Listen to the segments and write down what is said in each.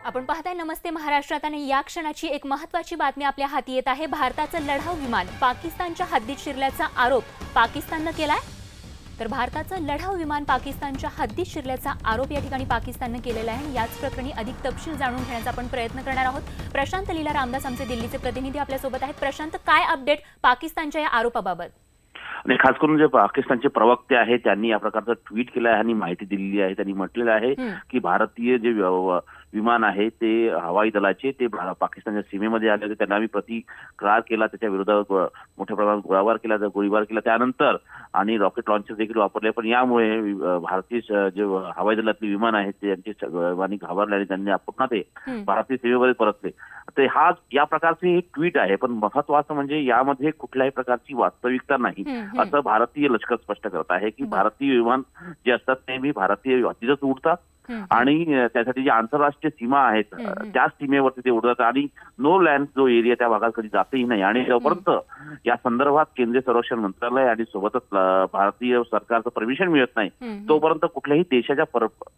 आपण पाहताय नमस्ते महाराष्ट्रात आणि या क्षणाची एक महत्त्वाची बातमी आपल्या हाती येत आहे। भारताचं लढाऊ विमान पाकिस्तानच्या हद्दीत शिरल्याचा आरोप पाकिस्तानने केलाय। तर भारताचं लढाऊ विमान पाकिस्तानच्या हद्दीत शिरल्याचा आरोप या ठिकाणी पाकिस्तानने केलेला आहे। याच प्रकरणी अधिक तपशील जाणून घेण्याचा आपण प्रयत्न करणार आहोत। प्रशांत लीला रामदास आमचे दिल्लीचे प्रतिनिधी आपल्या सोबत आहेत। प्रशांत, काय अपडेट पाकिस्तानच्या या आरोपाबाबत? आणि खास करून जे पाकिस्तानचे प्रवक्ते आहेत त्यांनी या प्रकारचं ट्विट केलं आहे आणि माहिती दिलेली आहे। त्यांनी म्हटलेलं आहे की भारतीय जे विमान आहे ते हवाई दलाचे ते पाकिस्तानच्या सीमेमध्ये आले होते, त्यांना आम्ही प्रतिकार केला, त्याच्या विरोधात मोठ्या प्रमाणात गोळीबार केला त्यानंतर आणि रॉकेट लॉन्चर देखील वापरले। पण यामुळे भारतीय जे हवाई दलातली विमान आहेत त्यांचे विमानी घाबरले आणि त्यांनी पुन्हा ते भारतीय सीमेमध्ये परतले। ते हा या प्रकारचे एक ट्विट आहे, पण महत्वाचं म्हणजे यामध्ये कुठल्याही प्रकारची वास्तविकता नाही असं भारतीय लष्कर स्पष्ट करत आहे की भारतीय विमान जे असतात नेहमी भारतीय हद्दीतच उडतात आणि त्यासाठी जी आंतरराष्ट्रीय सीमा आहेत त्या सीमेवरती ते उडतात आणि नो लँड जो एरिया त्या भागात कधी जातही नाही। आणि जोपर्यंत या संदर्भात केंद्रीय संरक्षण मंत्रालय आणि सोबतच भारतीय सरकारचं परमिशन मिळत नाही तोपर्यंत कुठल्याही देशाच्या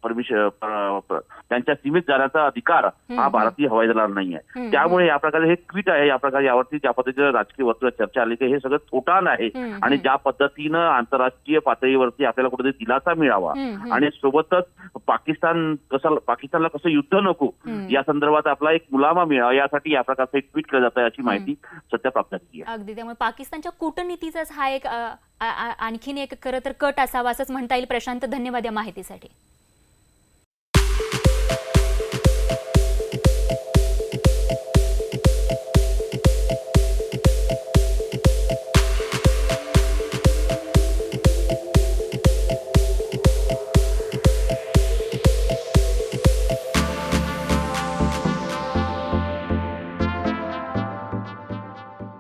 परमिशन त्यांच्या सीमेत जाण्याचा अधिकार हा भारतीय हवाई दलाला नाही आहे। त्यामुळे या प्रकारे हे ट्विट आहे, या प्रकारे यावरती ज्या पद्धतीने राजकीय वर्तुळात चर्चा आली की हे सगळं थोटान आहे आणि ज्या पद्धतीनं आंतरराष्ट्रीय पातळीवरती आपल्याला कुठेतरी दिलासा मिळावा आणि सोबतच पाकिस्तानला कसं युद्ध नको या संदर्भात आपला एक मुलामा मिळावा यासाठी या प्रकारचं एक ट्विट केलं जातं अशी माहिती सध्या प्राप्त झाली आहे। अगदी, त्यामुळे पाकिस्तानच्या कूटनीतीचाच हा एक आणखीन एक खरं तर कट असावा असंच म्हणता येईल। प्रशांत, धन्यवाद या माहितीसाठी।